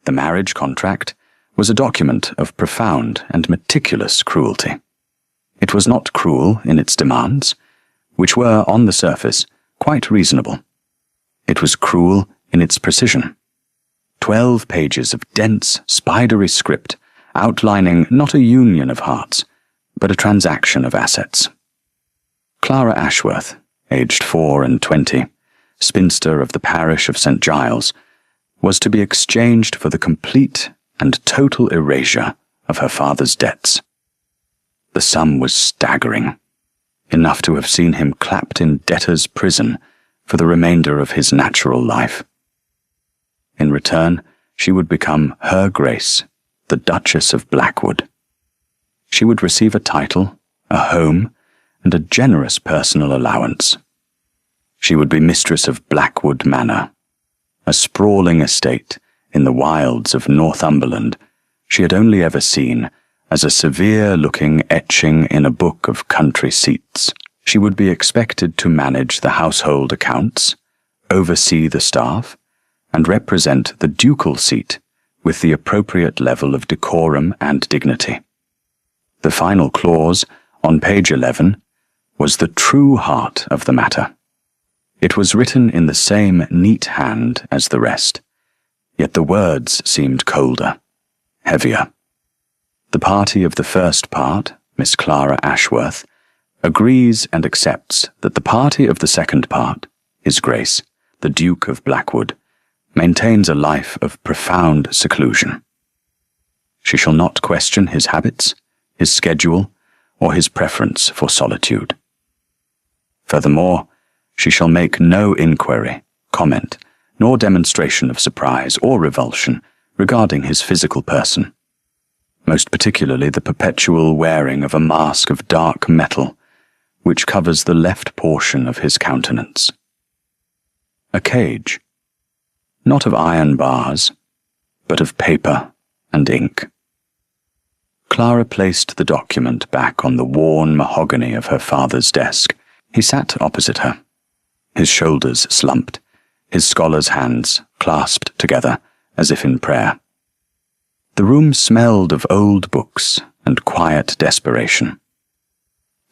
The marriage contract was a document of profound and meticulous cruelty. It was not cruel in its demands, which were, on the surface, quite reasonable. It was cruel in its precision. 12 pages of dense, spidery script outlining not a union of hearts, but a transaction of assets. Clara Ashworth, aged 4 and 20, spinster of the parish of St. Giles, was to be exchanged for the complete and total erasure of her father's debts. The sum was staggering, enough to have seen him clapped in debtor's prison for the remainder of his natural life. In return, she would become Her Grace, the Duchess of Blackwood. She would receive a title, a home, and a generous personal allowance. She would be mistress of Blackwood Manor, a sprawling estate in the wilds of Northumberland she had only ever seen as a severe-looking etching in a book of country seats. She would be expected to manage the household accounts, oversee the staff, and represent the ducal seat with the appropriate level of decorum and dignity. The final clause, on page 11, was the true heart of the matter. It was written in the same neat hand as the rest, yet the words seemed colder, heavier. The party of the first part, Miss Clara Ashworth, agrees and accepts that the party of the second part, His Grace, the Duke of Blackwood, maintains a life of profound seclusion. She shall not question his habits, his schedule, or his preference for solitude. Furthermore, she shall make no inquiry, comment, nor demonstration of surprise or revulsion regarding his physical person, most particularly the perpetual wearing of a mask of dark metal which covers the left portion of his countenance. A cage, not of iron bars, but of paper and ink. Clara placed the document back on the worn mahogany of her father's desk. He sat opposite her, his shoulders slumped, his scholar's hands clasped together as if in prayer. The room smelled of old books and quiet desperation.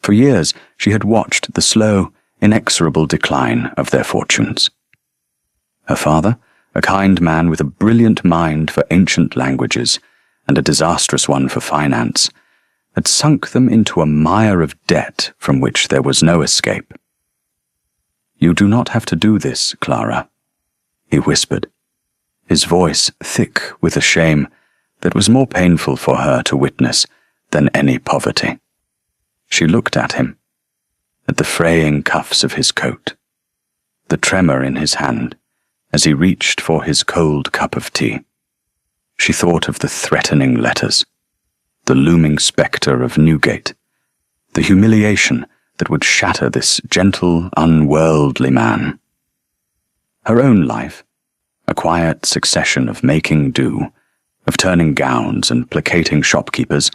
For years she had watched the slow, inexorable decline of their fortunes. Her father, a kind man with a brilliant mind for ancient languages and a disastrous one for finance, had sunk them into a mire of debt from which there was no escape. "You do not have to do this, Clara," he whispered, his voice thick with a shame that was more painful for her to witness than any poverty. She looked at him, at the fraying cuffs of his coat, the tremor in his hand as he reached for his cold cup of tea. She thought of the threatening letters, the looming spectre of Newgate, the humiliation that would shatter this gentle, unworldly man. Her own life, a quiet succession of making do, of turning gowns and placating shopkeepers,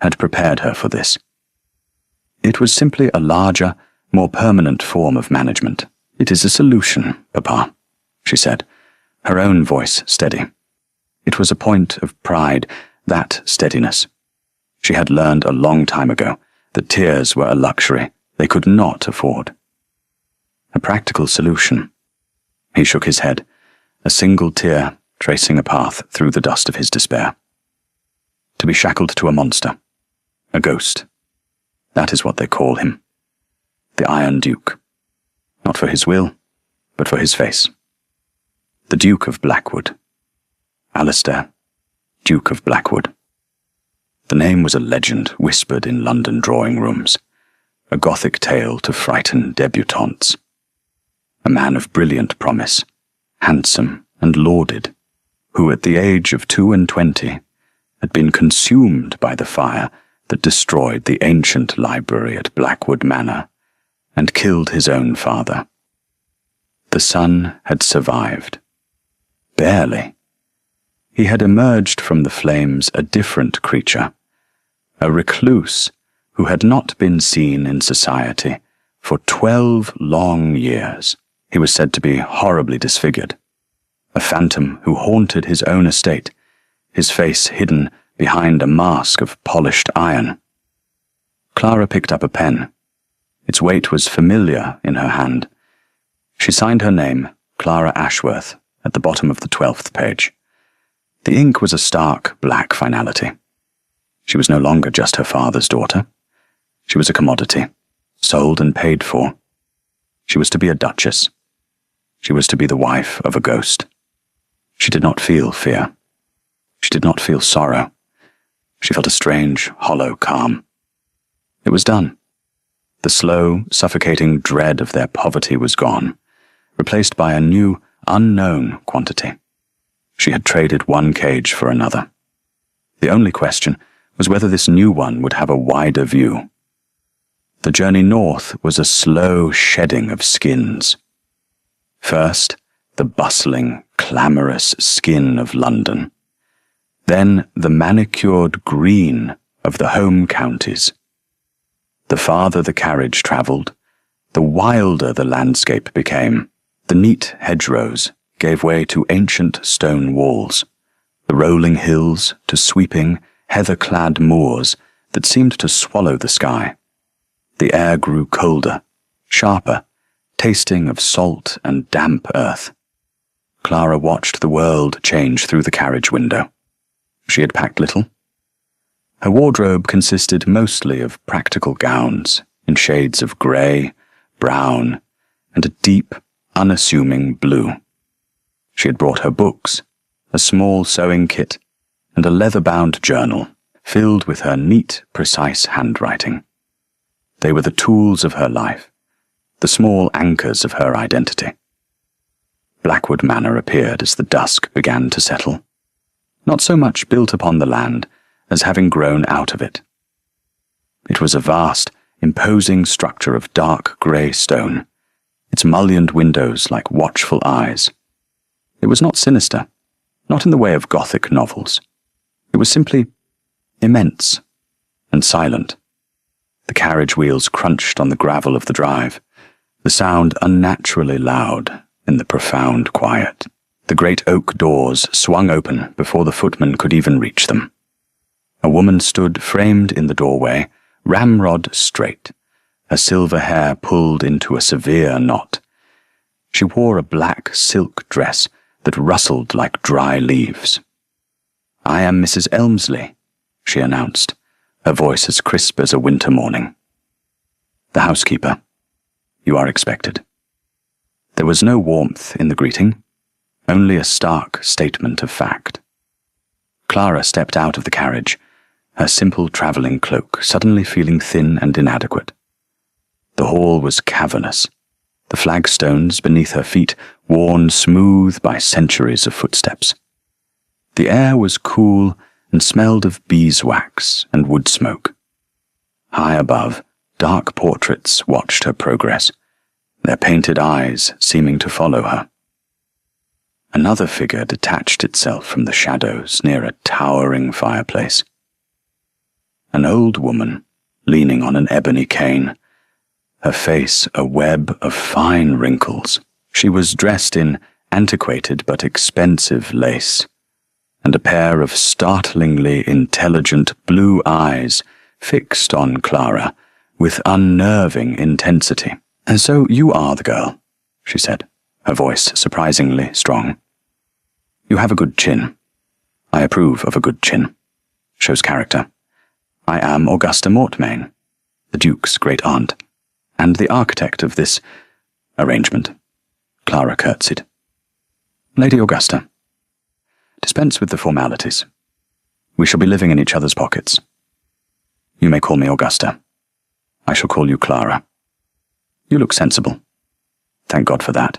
had prepared her for this. It was simply a larger, more permanent form of management. "It is a solution, Papa," she said, her own voice steady. It was a point of pride, that steadiness. She had learned a long time ago that tears were a luxury they could not afford. A practical solution. He shook his head, a single tear tracing a path through the dust of his despair. To be shackled to a monster, a ghost. That is what they call him. The Iron Duke. Not for his will, but for his face. The Duke of Blackwood. Alistair, Duke of Blackwood. The name was a legend whispered in London drawing rooms, a Gothic tale to frighten debutantes. A man of brilliant promise, handsome and lauded, who at the age of 22 had been consumed by the fire that destroyed the ancient library at Blackwood Manor and killed his own father. The son had survived. Barely. He had emerged from the flames a different creature, a recluse who had not been seen in society for 12 long years. He was said to be horribly disfigured, a phantom who haunted his own estate, his face hidden behind a mask of polished iron. Clara picked up a pen. Its weight was familiar in her hand. She signed her name, Clara Ashworth, at the bottom of the 12th page. The ink was a stark black finality. She was no longer just her father's daughter. She was a commodity, sold and paid for. She was to be a duchess. She was to be the wife of a ghost. She did not feel fear. She did not feel sorrow. She felt a strange, hollow calm. It was done. The slow, suffocating dread of their poverty was gone, replaced by a new, unknown quantity. She had traded one cage for another. The only question was whether this new one would have a wider view. The journey north was a slow shedding of skins. First, the bustling, clamorous skin of London. Then the manicured green of the home counties. The farther the carriage travelled, the wilder the landscape became. The neat hedgerows gave way to ancient stone walls, the rolling hills to sweeping, heather-clad moors that seemed to swallow the sky. The air grew colder, sharper, tasting of salt and damp earth. Clara watched the world change through the carriage window. She had packed little. Her wardrobe consisted mostly of practical gowns in shades of grey, brown, and a deep, unassuming blue. She had brought her books, a small sewing kit, and a leather-bound journal filled with her neat, precise handwriting. They were the tools of her life, the small anchors of her identity. Blackwood Manor appeared as the dusk began to settle, not so much built upon the land as having grown out of it. It was a vast, imposing structure of dark grey stone, its mullioned windows like watchful eyes. It was not sinister, not in the way of Gothic novels. It was simply immense and silent. The carriage wheels crunched on the gravel of the drive, the sound unnaturally loud in the profound quiet. The great oak doors swung open before the footman could even reach them. A woman stood framed in the doorway, ramrod straight, her silver hair pulled into a severe knot. She wore a black silk dress that rustled like dry leaves. "I am Mrs. Elmsley," she announced, her voice as crisp as a winter morning. "The housekeeper. You are expected." There was no warmth in the greeting, only a stark statement of fact. Clara stepped out of the carriage, her simple travelling cloak suddenly feeling thin and inadequate. The hall was cavernous, the flagstones beneath her feet worn smooth by centuries of footsteps. The air was cool and smelled of beeswax and wood smoke. High above, dark portraits watched her progress, their painted eyes seeming to follow her. Another figure detached itself from the shadows near a towering fireplace. An old woman, leaning on an ebony cane, her face a web of fine wrinkles. She was dressed in antiquated but expensive lace, and a pair of startlingly intelligent blue eyes fixed on Clara with unnerving intensity. "And so you are the girl," she said, her voice surprisingly strong. "You have a good chin. I approve of a good chin. Shows character. I am Augusta Mortmain, the Duke's great-aunt, and the architect of this arrangement." Clara curtsied. "Lady Augusta, dispense with the formalities. We shall be living in each other's pockets. You may call me Augusta. I shall call you Clara. You look sensible. Thank God for that.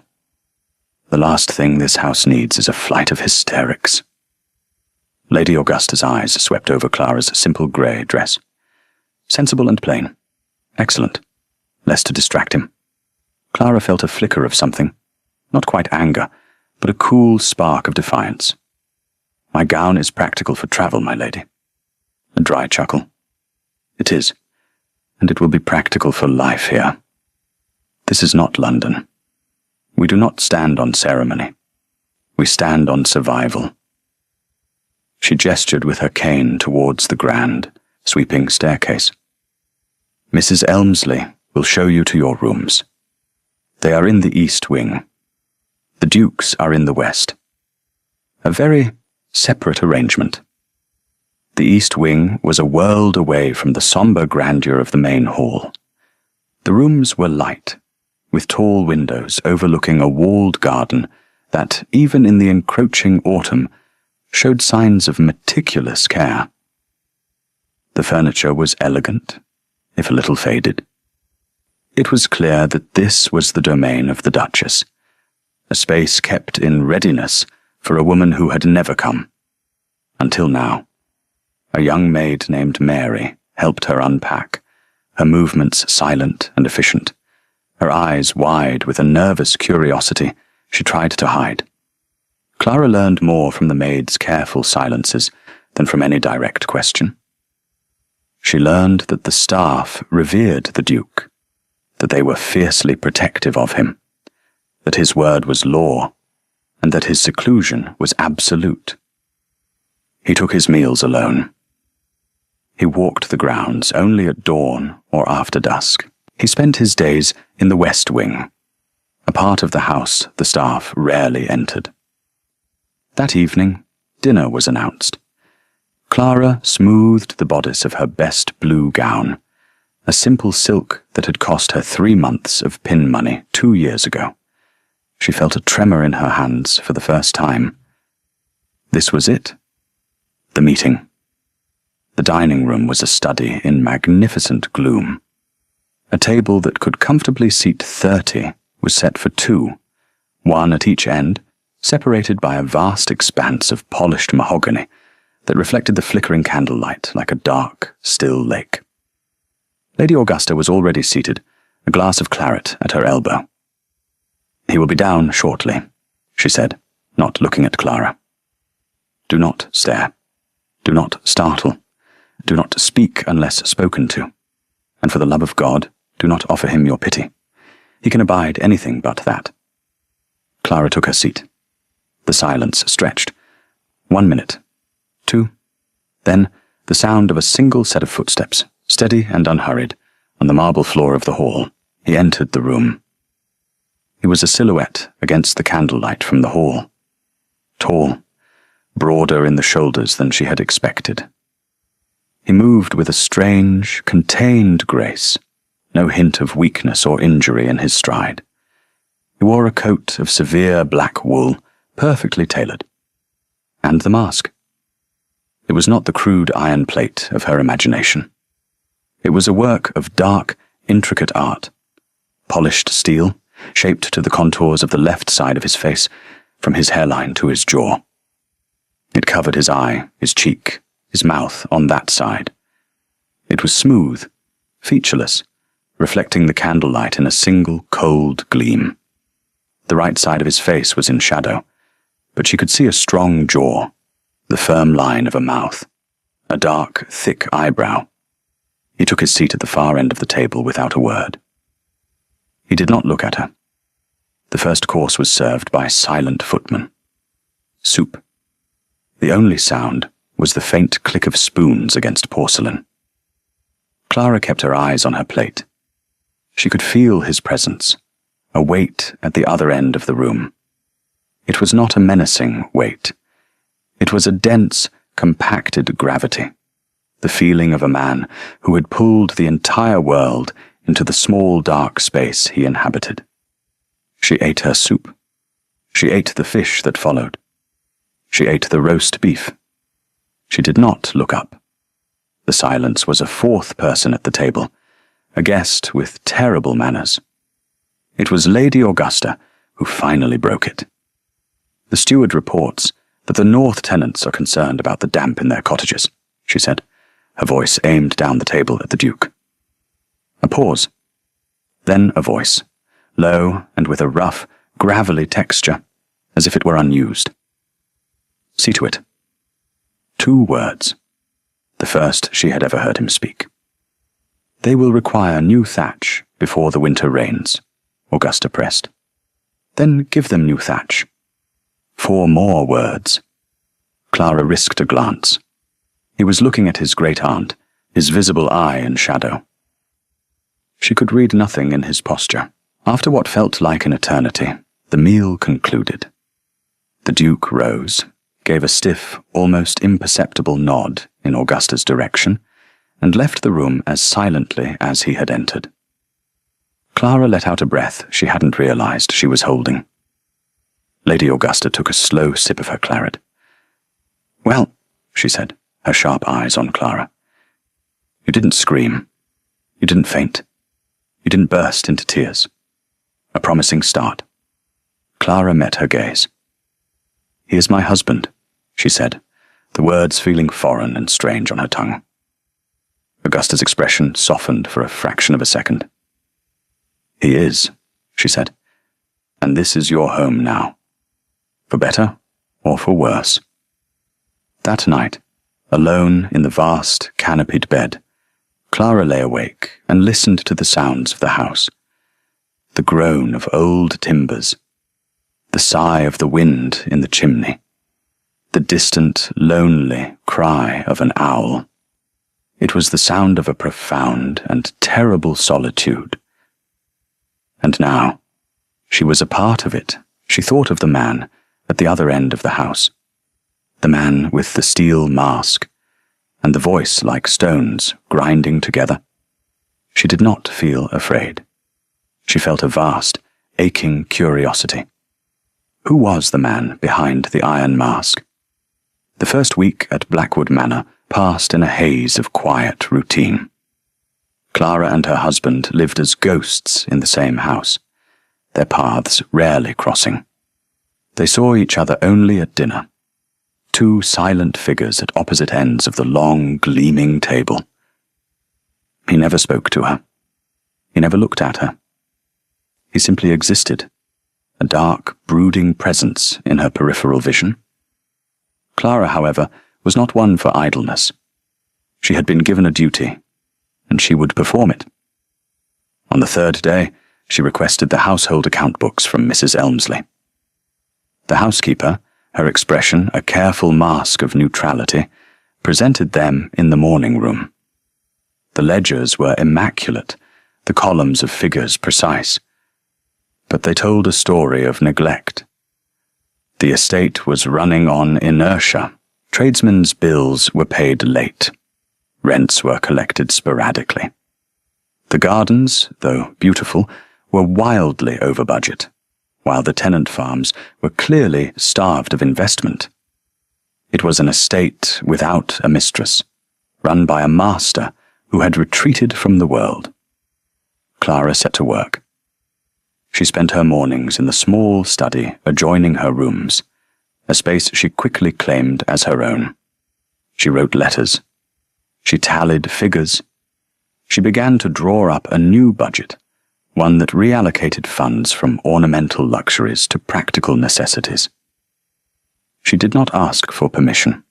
The last thing this house needs is a flight of hysterics." Lady Augusta's eyes swept over Clara's simple grey dress. Sensible and plain. Excellent. Less to distract him. Clara felt a flicker of something, not quite anger, but a cool spark of defiance. "My gown is practical for travel, my lady." A dry chuckle. "It is, and it will be practical for life here. This is not London. We do not stand on ceremony. We stand on survival." She gestured with her cane towards the grand, sweeping staircase. "Mrs. Elmsley will show you to your rooms. They are in the east wing. The Dukes are in the west. A very separate arrangement." The east wing was a world away from the sombre grandeur of the main hall. The rooms were light, with tall windows overlooking a walled garden that, even in the encroaching autumn, showed signs of meticulous care. The furniture was elegant, if a little faded. It was clear that this was the domain of the Duchess, a space kept in readiness for a woman who had never come. Until now. A young maid named Mary helped her unpack, her movements silent and efficient, her eyes wide with a nervous curiosity she tried to hide. Clara learned more from the maid's careful silences than from any direct question. She learned that the staff revered the Duke, that they were fiercely protective of him, that his word was law, and that his seclusion was absolute. He took his meals alone. He walked the grounds only at dawn or after dusk. He spent his days in the west wing, a part of the house the staff rarely entered. That evening, dinner was announced. Clara smoothed the bodice of her best blue gown, a simple silk that had cost her 3 months of pin money 2 years ago. She felt a tremor in her hands for the first time. This was it. The meeting. The dining room was a study in magnificent gloom. A table that could comfortably seat 30 was set for 2, one at each end, separated by a vast expanse of polished mahogany that reflected the flickering candlelight like a dark, still lake. Lady Augusta was already seated, a glass of claret at her elbow. "He will be down shortly," she said, not looking at Clara. "Do not stare. Do not startle. Do not speak unless spoken to. And for the love of God, do not offer him your pity. He can abide anything but that." Clara took her seat. The silence stretched. 1 minute. 2. Then the sound of a single set of footsteps, steady and unhurried, on the marble floor of the hall. He entered the room. He was a silhouette against the candlelight from the hall. Tall, broader in the shoulders than she had expected. He moved with a strange, contained grace, no hint of weakness or injury in his stride. He wore a coat of severe black wool, perfectly tailored. And the mask. It was not the crude iron plate of her imagination. It was a work of dark, intricate art. Polished steel, shaped to the contours of the left side of his face, from his hairline to his jaw. It covered his eye, his cheek, his mouth on that side. It was smooth, featureless, reflecting the candlelight in a single cold gleam. The right side of his face was in shadow, but she could see a strong jaw, the firm line of a mouth, a dark, thick eyebrow. He took his seat at the far end of the table without a word. He did not look at her. The first course was served by silent footmen. Soup. The only sound was the faint click of spoons against porcelain. Clara kept her eyes on her plate. She could feel his presence, a weight at the other end of the room. It was not a menacing weight. It was a dense, compacted gravity, the feeling of a man who had pulled the entire world into the small dark space he inhabited. She ate her soup. She ate the fish that followed. She ate the roast beef. She did not look up. The silence was a fourth person at the table, a guest with terrible manners. It was Lady Augusta who finally broke it. "The steward reports that the North tenants are concerned about the damp in their cottages," she said, her voice aimed down the table at the Duke. A pause. Then a voice, low and with a rough, gravelly texture, as if it were unused. "See to it." 2 words. The first she had ever heard him speak. "They will require new thatch before the winter rains," Augusta pressed. "Then give them new thatch. 4 more words. Clara risked a glance. He was looking at his great-aunt, his visible eye in shadow. She could read nothing in his posture. After what felt like an eternity, the meal concluded. The Duke rose, gave a stiff, almost imperceptible nod in Augusta's direction, and left the room as silently as he had entered. Clara let out a breath she hadn't realized she was holding. Lady Augusta took a slow sip of her claret. "Well," she said, her sharp eyes on Clara, "you didn't scream. You didn't faint. You didn't burst into tears. A promising start." Clara met her gaze. "He is my husband," she said, the words feeling foreign and strange on her tongue. Augusta's expression softened for a fraction of a second. "He is," she said, "and this is your home now. For better or for worse." That night, alone in the vast, canopied bed, Clara lay awake and listened to the sounds of the house. The groan of old timbers, the sigh of the wind in the chimney, the distant, lonely cry of an owl. It was the sound of a profound and terrible solitude. And now, she was a part of it. She thought of the man at the other end of the house, the man with the steel mask, and the voice like stones grinding together. She did not feel afraid. She felt a vast, aching curiosity. Who was the man behind the iron mask? The first week at Blackwood Manor passed in a haze of quiet routine. Clara and her husband lived as ghosts in the same house, their paths rarely crossing. They saw each other only at dinner, 2 silent figures at opposite ends of the long, gleaming table. He never spoke to her. He never looked at her. He simply existed, a dark, brooding presence in her peripheral vision. Clara, however, was not one for idleness. She had been given a duty, and she would perform it. On the 3rd day, she requested the household account books from Mrs. Elmsley. The housekeeper, her expression a careful mask of neutrality, presented them in the morning room. The ledgers were immaculate, the columns of figures precise, but they told a story of neglect. The estate was running on inertia. Tradesmen's bills were paid late. Rents were collected sporadically. The gardens, though beautiful, were wildly over budget, while the tenant farms were clearly starved of investment. It was an estate without a mistress, run by a master who had retreated from the world. Clara set to work. She spent her mornings in the small study adjoining her rooms, a space she quickly claimed as her own. She wrote letters. She tallied figures. She began to draw up a new budget, one that reallocated funds from ornamental luxuries to practical necessities. She did not ask for permission.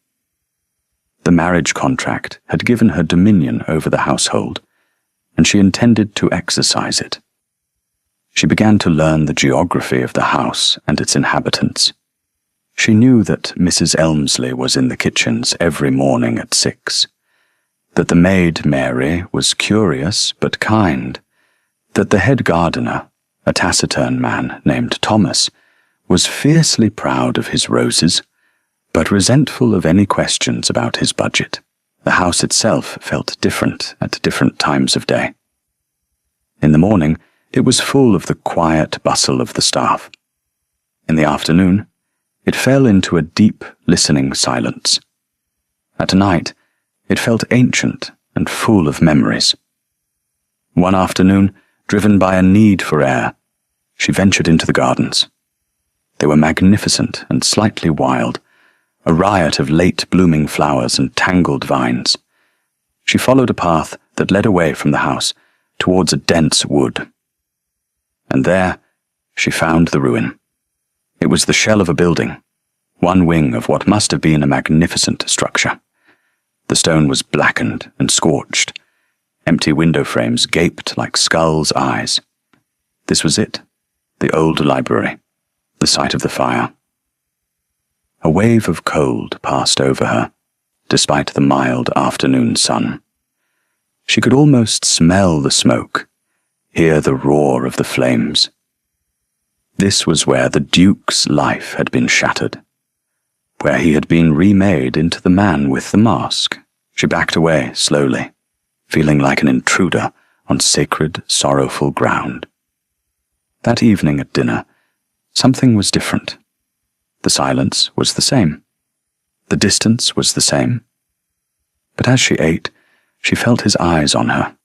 The marriage contract had given her dominion over the household, and she intended to exercise it. She began to learn the geography of the house and its inhabitants. She knew that Mrs. Elmsley was in the kitchens every morning at 6, that the maid Mary was curious but kind, that the head gardener, a taciturn man named Thomas, was fiercely proud of his roses, but resentful of any questions about his budget. The house itself felt different at different times of day. In the morning, it was full of the quiet bustle of the staff. In the afternoon, it fell into a deep, listening silence. At night, it felt ancient and full of memories. One afternoon, driven by a need for air, she ventured into the gardens. They were magnificent and slightly wild, a riot of late-blooming flowers and tangled vines. She followed a path that led away from the house towards a dense wood. And there she found the ruin. It was the shell of a building, one wing of what must have been a magnificent structure. The stone was blackened and scorched. Empty window frames gaped like skulls' eyes. This was it, the old library, the site of the fire. A wave of cold passed over her, despite the mild afternoon sun. She could almost smell the smoke, hear the roar of the flames. This was where the Duke's life had been shattered, where he had been remade into the man with the mask. She backed away slowly, feeling like an intruder on sacred, sorrowful ground. That evening at dinner, something was different. The silence was the same. The distance was the same. But as she ate, she felt his eyes on her.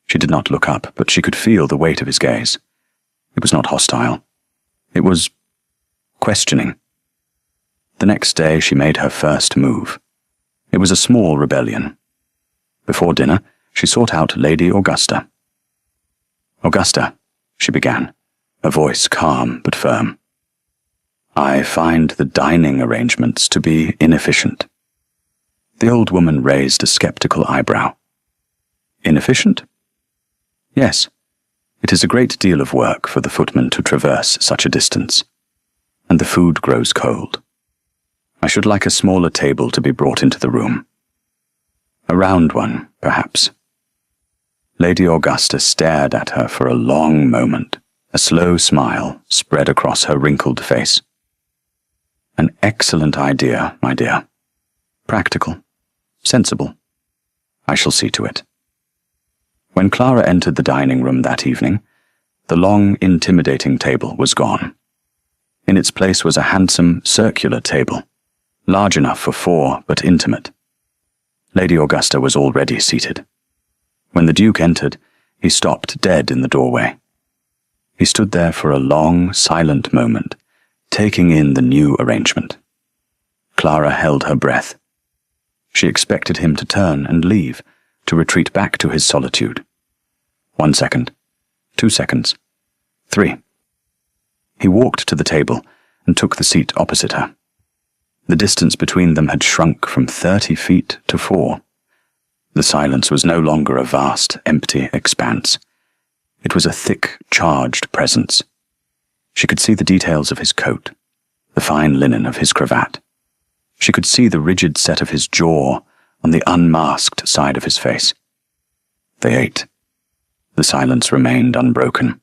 She did not look up, but she could feel the weight of his gaze. It was not hostile. It was questioning. The next day she made her first move. It was a small rebellion. Before dinner, she sought out Lady Augusta. "Augusta," she began, her voice calm but firm. "I find the dining arrangements to be inefficient." The old woman raised a skeptical eyebrow. "Inefficient?" "Yes. It is a great deal of work for the footman to traverse such a distance, and the food grows cold. I should like a smaller table to be brought into the room. A round one, perhaps." Lady Augusta stared at her for a long moment. A slow smile spread across her wrinkled face. "An excellent idea, my dear. Practical. Sensible. I shall see to it." When Clara entered the dining room that evening, the long, intimidating table was gone. In its place was a handsome, circular table, large enough for four but intimate. Lady Augusta was already seated. When the Duke entered, he stopped dead in the doorway. He stood there for a long, silent moment, taking in the new arrangement. Clara held her breath. She expected him to turn and leave, to retreat back to his solitude. 1 second, 2 seconds, 3. He walked to the table and took the seat opposite her. The distance between them had shrunk from 30 feet to 4. The silence was no longer a vast, empty expanse. It was a thick, charged presence. She could see the details of his coat, the fine linen of his cravat. She could see the rigid set of his jaw on the unmasked side of his face. They ate. The silence remained unbroken.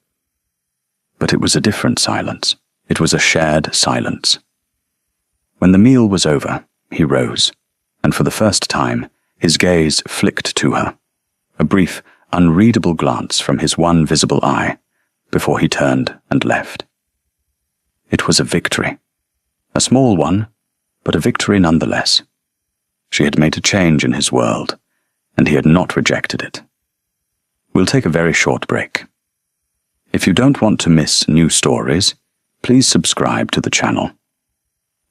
But it was a different silence. It was a shared silence. When the meal was over, he rose, and for the first time, his gaze flicked to her, a brief, unreadable glance from his one visible eye, before he turned and left. It was a victory. A small one, but a victory nonetheless. She had made a change in his world, and he had not rejected it. We'll take a very short break. If you don't want to miss new stories, please subscribe to the channel.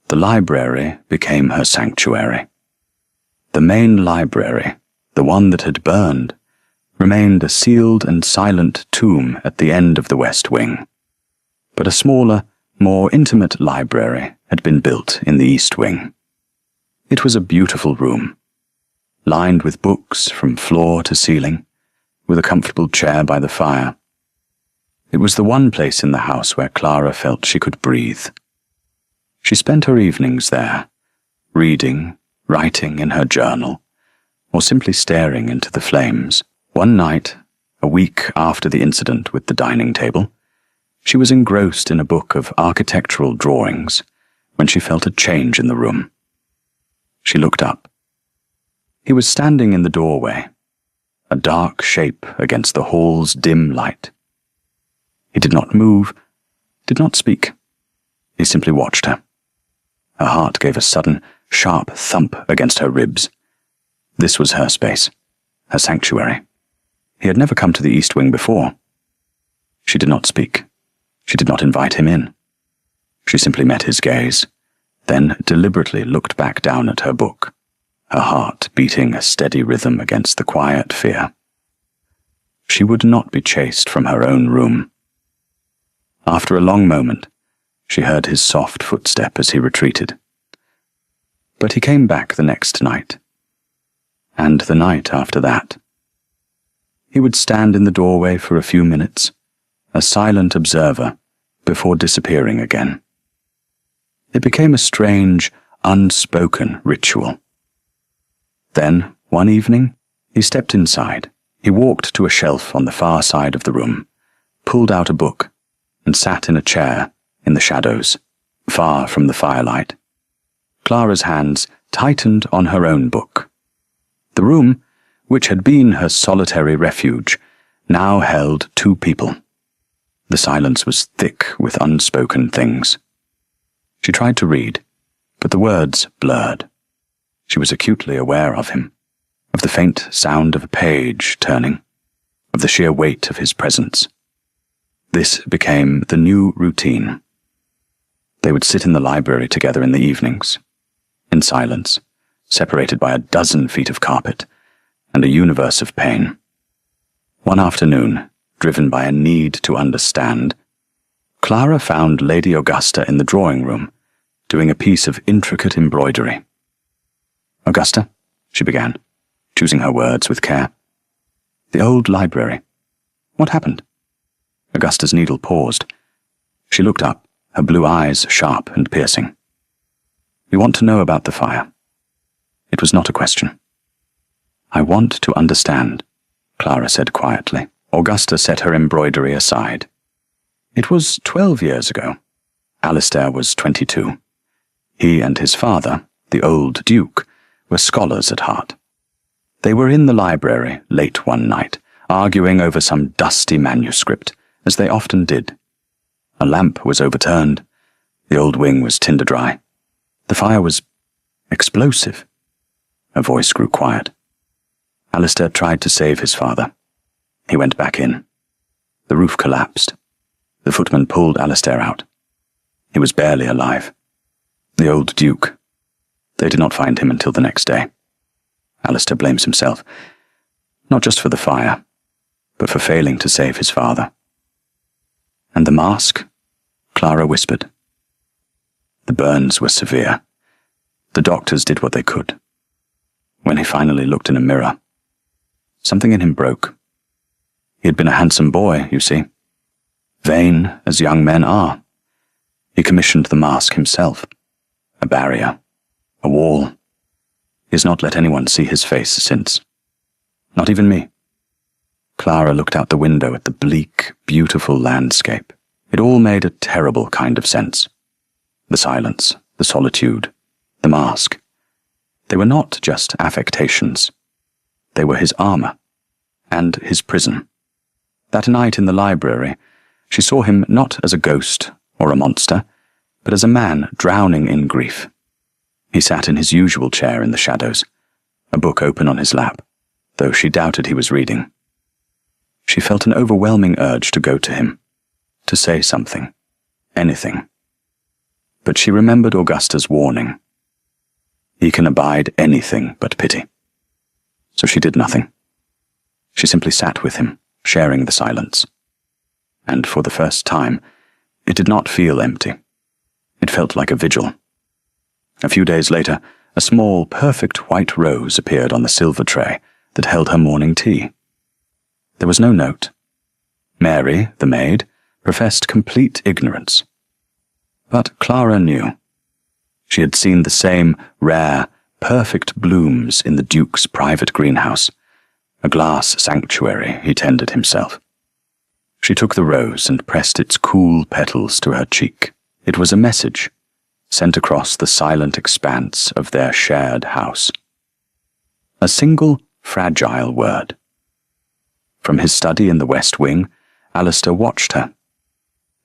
The library became her sanctuary. The main library, the one that had burned, remained a sealed and silent tomb at the end of the West Wing. But a smaller, more intimate library had been built in the East Wing. It was a beautiful room, lined with books from floor to ceiling, with a comfortable chair by the fire. It was the one place in the house where Clara felt she could breathe. She spent her evenings there, reading, writing in her journal, or simply staring into the flames. One night, a week after the incident with the dining table, she was engrossed in a book of architectural drawings when she felt a change in the room. She looked up. He was standing in the doorway, a dark shape against the hall's dim light. He did not move, did not speak. He simply watched her. Her heart gave a sudden, sharp thump against her ribs. This was her space, her sanctuary. He had never come to the East Wing before. She did not speak. She did not invite him in. She simply met his gaze, then deliberately looked back down at her book, her heart beating a steady rhythm against the quiet fear. She would not be chased from her own room. After a long moment, she heard his soft footstep as he retreated. But he came back the next night, and the night after that. He would stand in the doorway for a few minutes, a silent observer, before disappearing again. It became a strange, unspoken ritual. Then, one evening, he stepped inside. He walked to a shelf on the far side of the room, pulled out a book, and sat in a chair in the shadows, far from the firelight. Clara's hands tightened on her own book. The room, which had been her solitary refuge, now held two people. The silence was thick with unspoken things. She tried to read, but the words blurred. She was acutely aware of him, of the faint sound of a page turning, of the sheer weight of his presence. This became the new routine. They would sit in the library together in the evenings, in silence, separated by a dozen feet of carpet and a universe of pain. One afternoon, driven by a need to understand, Clara found Lady Augusta in the drawing room, doing a piece of intricate embroidery. "Augusta," she began, choosing her words with care. "The old library. What happened?" Augusta's needle paused. She looked up, her blue eyes sharp and piercing. "We want to know about the fire." It was not a question. "I want to understand," Clara said quietly. Augusta set her embroidery aside. It was 12 years ago. Alistair was 22. He and his father, the old Duke, were scholars at heart. They were in the library late one night, arguing over some dusty manuscript, as they often did. A lamp was overturned. The old wing was tinder dry. The fire was explosive. Her voice grew quiet. Alistair tried to save his father. He went back in. The roof collapsed. The footman pulled Alistair out. He was barely alive. The old Duke. They did not find him until the next day. Alistair blames himself, not just for the fire, but for failing to save his father. "And the mask?" Clara whispered. "The burns were severe. The doctors did what they could. When he finally looked in a mirror, something in him broke. He had been a handsome boy, you see. Vain, as young men are. He commissioned the mask himself. A barrier. A wall. He has not let anyone see his face since. Not even me." Clara looked out the window at the bleak, beautiful landscape. It all made a terrible kind of sense. The silence, the solitude, the mask. They were not just affectations. They were his armor, and his prison. That night in the library, she saw him not as a ghost or a monster, but as a man drowning in grief. He sat in his usual chair in the shadows, a book open on his lap, though she doubted he was reading. She felt an overwhelming urge to go to him, to say something, anything. But she remembered Augusta's warning. He can abide anything but pity. So she did nothing. She simply sat with him, sharing the silence. And for the first time, it did not feel empty. It felt like a vigil. A few days later, a small, perfect white rose appeared on the silver tray that held her morning tea. There was no note. Mary, the maid, professed complete ignorance. But Clara knew. She had seen the same rare, perfect blooms in the Duke's private greenhouse, a glass sanctuary he tended himself. She took the rose and pressed its cool petals to her cheek. It was a message, sent across the silent expanse of their shared house. A single, fragile word. From his study in the West Wing, Alistair watched her.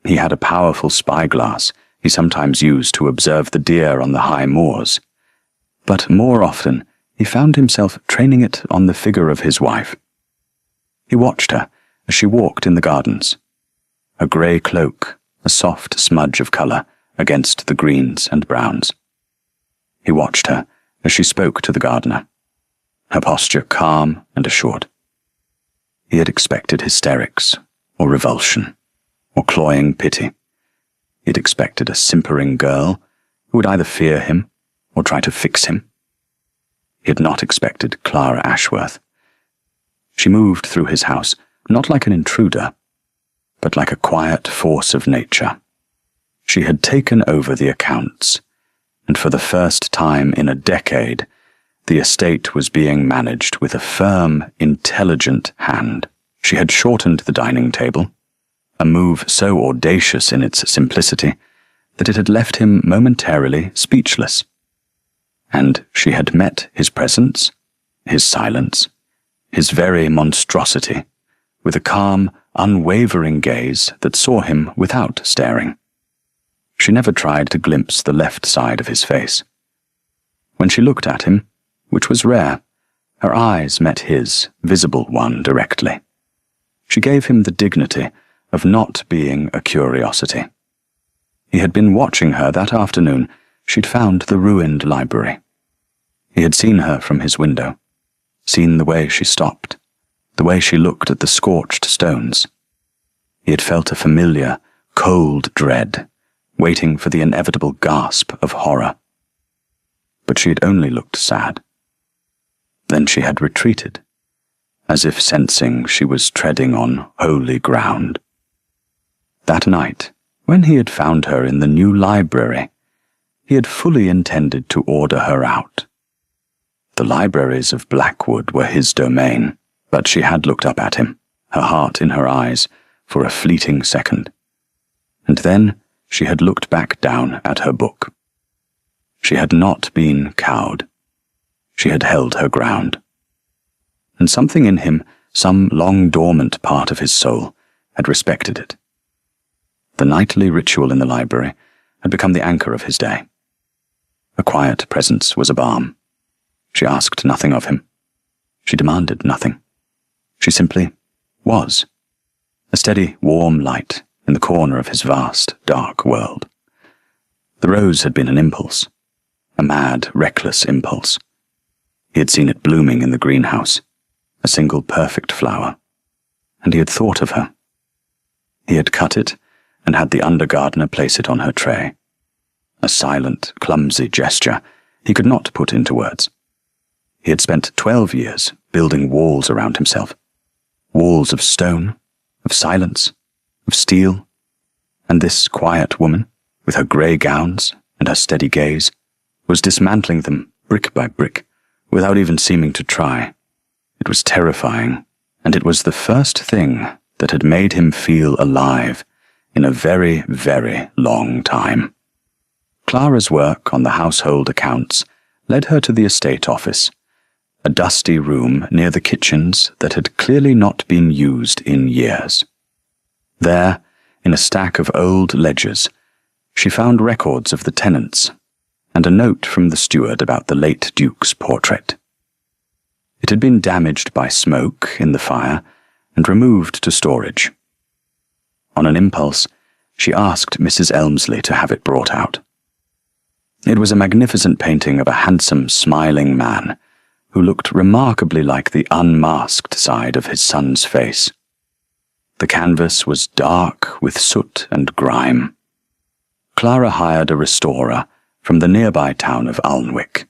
He had a powerful spyglass he sometimes used to observe the deer on the high moors, but more often he found himself training it on the figure of his wife. He watched her as she walked in the gardens, a grey cloak, a soft smudge of colour against the greens and browns. He watched her as she spoke to the gardener, her posture calm and assured. He had expected hysterics, or revulsion, or cloying pity. He had expected a simpering girl who would either fear him or try to fix him. He had not expected Clara Ashworth. She moved through his house, not like an intruder, but like a quiet force of nature. She had taken over the accounts, and for the first time in a decade, the estate was being managed with a firm, intelligent hand. She had shortened the dining table, a move so audacious in its simplicity that it had left him momentarily speechless. And she had met his presence, his silence, his very monstrosity, with a calm, unwavering gaze that saw him without staring. She never tried to glimpse the left side of his face. When she looked at him, which was rare, her eyes met his visible one directly. She gave him the dignity of not being a curiosity. He had been watching her that afternoon. She'd found the ruined library. He had seen her from his window, seen the way she stopped, the way she looked at the scorched stones. He had felt a familiar, cold dread, waiting for the inevitable gasp of horror. But she had only looked sad. Then she had retreated, as if sensing she was treading on holy ground. That night, when he had found her in the new library, he had fully intended to order her out. The libraries of Blackwood were his domain, but she had looked up at him, her heart in her eyes, for a fleeting second. And then she had looked back down at her book. She had not been cowed. She had held her ground. And something in him, some long-dormant part of his soul, had respected it. The nightly ritual in the library had become the anchor of his day. A quiet presence was a balm. She asked nothing of him. She demanded nothing. She simply was. A steady, warm light in the corner of his vast, dark world. The rose had been an impulse, a mad, reckless impulse. He had seen it blooming in the greenhouse, a single perfect flower, and he had thought of her. He had cut it and had the undergardener place it on her tray. A silent, clumsy gesture he could not put into words. He had spent 12 years building walls around himself, walls of stone, of silence, of steel, and this quiet woman, with her grey gowns and her steady gaze, was dismantling them brick by brick, without even seeming to try. It was terrifying, and it was the first thing that had made him feel alive in a very, very long time. Clara's work on the household accounts led her to the estate office, a dusty room near the kitchens that had clearly not been used in years. There, in a stack of old ledgers, she found records of the tenants and a note from the steward about the late Duke's portrait. It had been damaged by smoke in the fire and removed to storage. On an impulse, she asked Mrs. Elmsley to have it brought out. It was a magnificent painting of a handsome, smiling man who looked remarkably like the unmasked side of his son's face. The canvas was dark with soot and grime. Clara hired a restorer from the nearby town of Alnwick.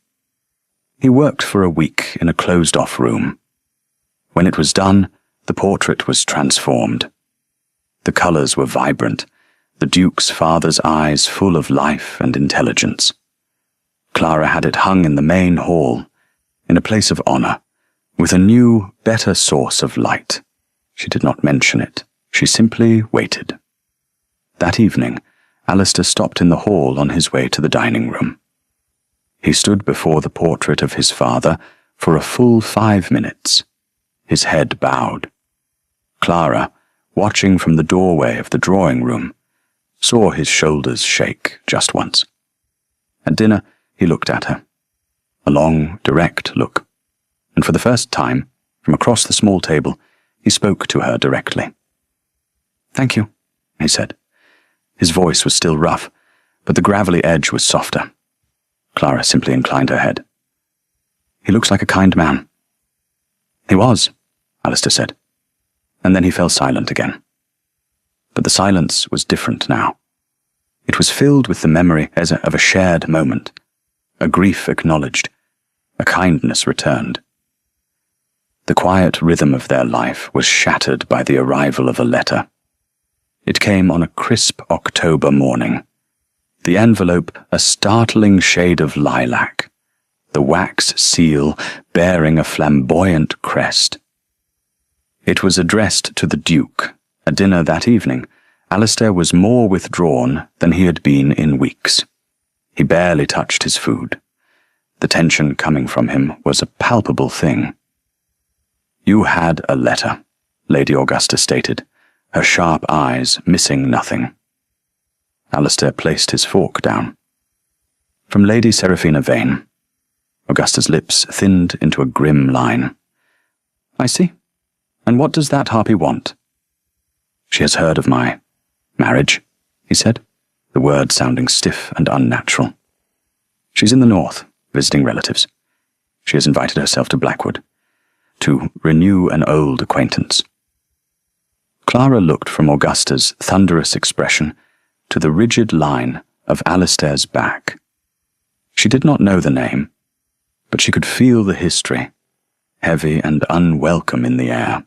He worked for a week in a closed-off room. When it was done, the portrait was transformed. The colours were vibrant, the Duke's father's eyes full of life and intelligence. Clara had it hung in the main hall, in a place of honour, with a new, better source of light. She did not mention it. She simply waited. That evening, Alistair stopped in the hall on his way to the dining room. He stood before the portrait of his father for a full 5 minutes, his head bowed. Clara, watching from the doorway of the drawing room, saw his shoulders shake just once. At dinner, he looked at her. A long, direct look, and for the first time, from across the small table, he spoke to her directly. "Thank you," he said. His voice was still rough, but the gravelly edge was softer. Clara simply inclined her head. "He looks like a kind man." "He was," Alistair said, and then he fell silent again. But the silence was different now. It was filled with the memory of a shared moment, a grief acknowledged, a kindness returned. The quiet rhythm of their life was shattered by the arrival of a letter. It came on a crisp October morning, the envelope a startling shade of lilac, the wax seal bearing a flamboyant crest. It was addressed to the Duke. At dinner that evening, Alistair was more withdrawn than he had been in weeks. He barely touched his food. The tension coming from him was a palpable thing. "You had a letter," Lady Augusta stated, her sharp eyes missing nothing. Alistair placed his fork down. "From Lady Seraphina Vane." Augusta's lips thinned into a grim line. "I see. And what does that harpy want?" "She has heard of my marriage," he said, the word sounding stiff and unnatural. "She's in the north, visiting relatives. She has invited herself to Blackwood, to renew an old acquaintance." Clara looked from Augusta's thunderous expression to the rigid line of Alistair's back. She did not know the name, but she could feel the history, heavy and unwelcome in the air.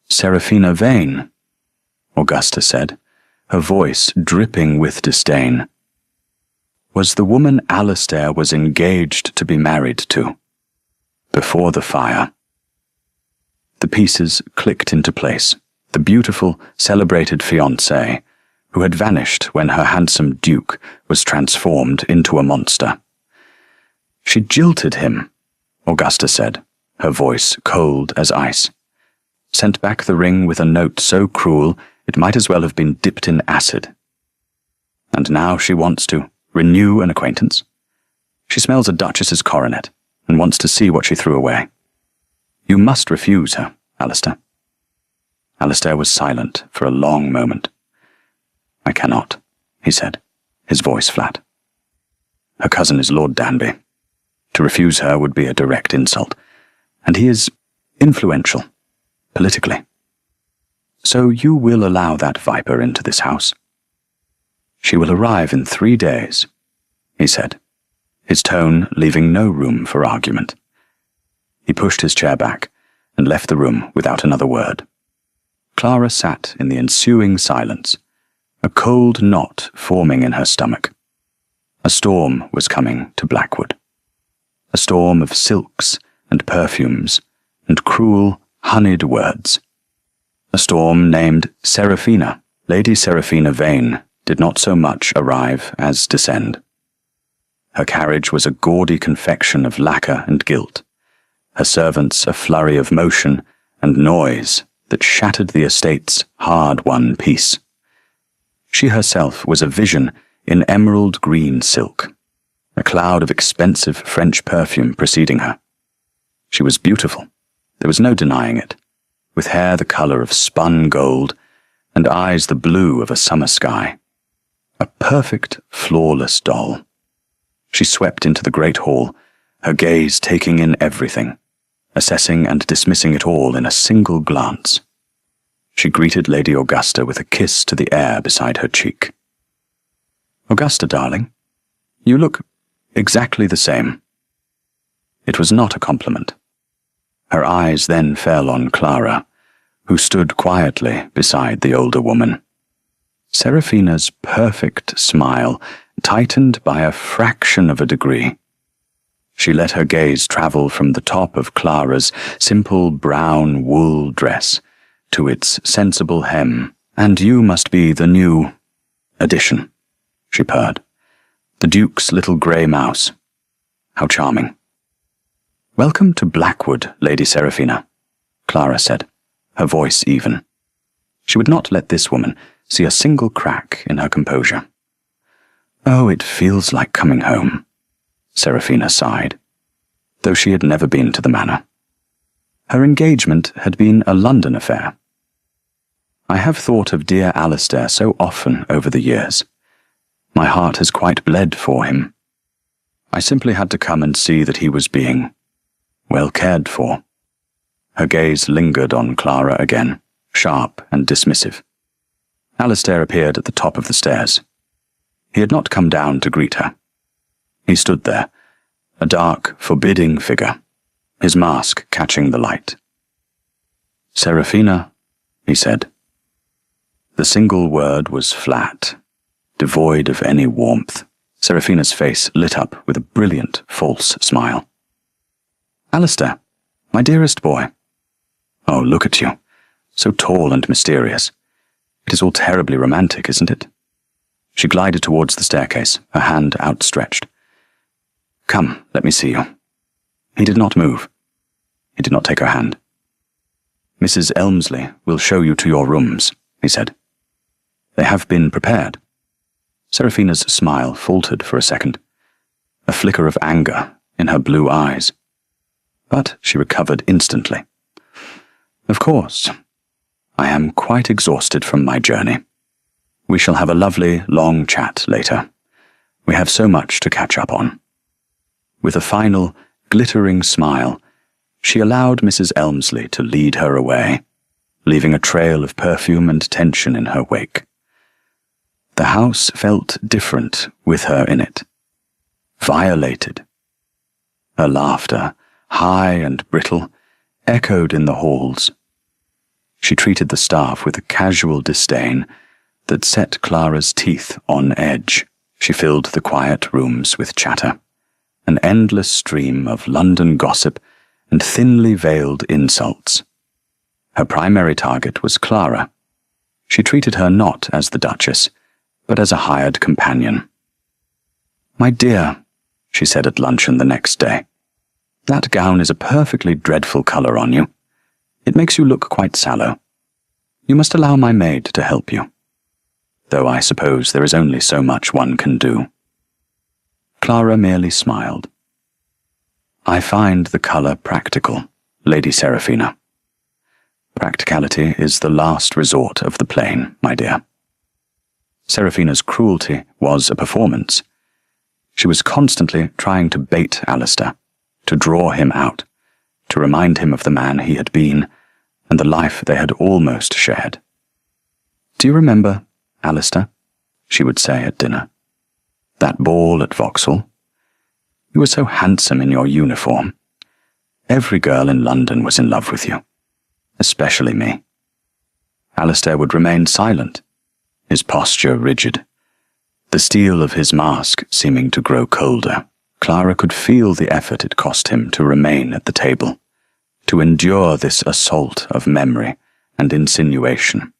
"Seraphina Vane," Augusta said, her voice dripping with disdain, "was the woman Alistair was engaged to be married to, before the fire." The pieces clicked into place. The beautiful, celebrated fiancée, who had vanished when her handsome duke was transformed into a monster. "She jilted him," Augusta said, her voice cold as ice. "Sent back the ring with a note so cruel it might as well have been dipped in acid. And now she wants to renew an acquaintance. She smells a duchess's coronet and wants to see what she threw away. You must refuse her, Alistair." Alistair was silent for a long moment. "I cannot," he said, his voice flat. "Her cousin is Lord Danby. To refuse her would be a direct insult, and he is influential, politically. So you will allow that viper into this house?" "She will arrive in 3 days," he said, his tone leaving no room for argument. He pushed his chair back and left the room without another word. Clara sat in the ensuing silence, a cold knot forming in her stomach. A storm was coming to Blackwood. A storm of silks and perfumes and cruel, honeyed words. A storm named Seraphina. Lady Seraphina Vane did not so much arrive as descend. Her carriage was a gaudy confection of lacquer and gilt, her servants a flurry of motion and noise that shattered the estate's hard-won peace. She herself was a vision in emerald green silk, a cloud of expensive French perfume preceding her. She was beautiful, there was no denying it, with hair the colour of spun gold and eyes the blue of a summer sky. A perfect, flawless doll. She swept into the great hall, her gaze taking in everything, assessing and dismissing it all in a single glance. She greeted Lady Augusta with a kiss to the air beside her cheek. "Augusta, darling, you look exactly the same." It was not a compliment. Her eyes then fell on Clara, who stood quietly beside the older woman. Seraphina's perfect smile tightened by a fraction of a degree. She let her gaze travel from the top of Clara's simple brown wool dress to its sensible hem. "And you must be the new addition," she purred. "The Duke's little grey mouse. How charming." "Welcome to Blackwood, Lady Seraphina," Clara said, her voice even. She would not let this woman see a single crack in her composure. "Oh, it feels like coming home," Seraphina sighed, though she had never been to the Manor. Her engagement had been a London affair. "I have thought of dear Alistair so often over the years. My heart has quite bled for him. I simply had to come and see that he was being well cared for." Her gaze lingered on Clara again, sharp and dismissive. Alistair appeared at the top of the stairs. He had not come down to greet her. He stood there, a dark, forbidding figure, his mask catching the light. "Seraphina," he said. The single word was flat, devoid of any warmth. Seraphina's face lit up with a brilliant, false smile. "Alistair, my dearest boy." "Oh, look at you. So tall and mysterious. It is all terribly romantic, isn't it?" She glided towards the staircase, her hand outstretched. "Come, let me see you." He did not move. He did not take her hand. "Mrs. Elmsley will show you to your rooms," he said. "They have been prepared." Seraphina's smile faltered for a second, a flicker of anger in her blue eyes. But she recovered instantly. "Of course. I am quite exhausted from my journey. We shall have a lovely, long chat later. We have so much to catch up on." With a final, glittering smile, she allowed Mrs. Elmsley to lead her away, leaving a trail of perfume and tension in her wake. The house felt different with her in it, violated. Her laughter, high and brittle, echoed in the halls. She treated the staff with a casual disdain that set Clara's teeth on edge. She filled the quiet rooms with chatter, an endless stream of London gossip and thinly veiled insults. Her primary target was Clara. She treated her not as the Duchess, but as a hired companion. "My dear," she said at luncheon the next day, "that gown is a perfectly dreadful colour on you. It makes you look quite sallow. You must allow my maid to help you. Though I suppose there is only so much one can do." Clara merely smiled. "I find the colour practical, Lady Seraphina." "Practicality is the last resort of the plain, my dear." Seraphina's cruelty was a performance. She was constantly trying to bait Alistair, to draw him out, to remind him of the man he had been, and the life they had almost shared. "Do you remember, Alistair?" she would say at dinner. "That ball at Vauxhall? You were so handsome in your uniform. Every girl in London was in love with you, especially me." Alistair would remain silent, his posture rigid, the steel of his mask seeming to grow colder. Clara could feel the effort it cost him to remain at the table, to endure this assault of memory and insinuation.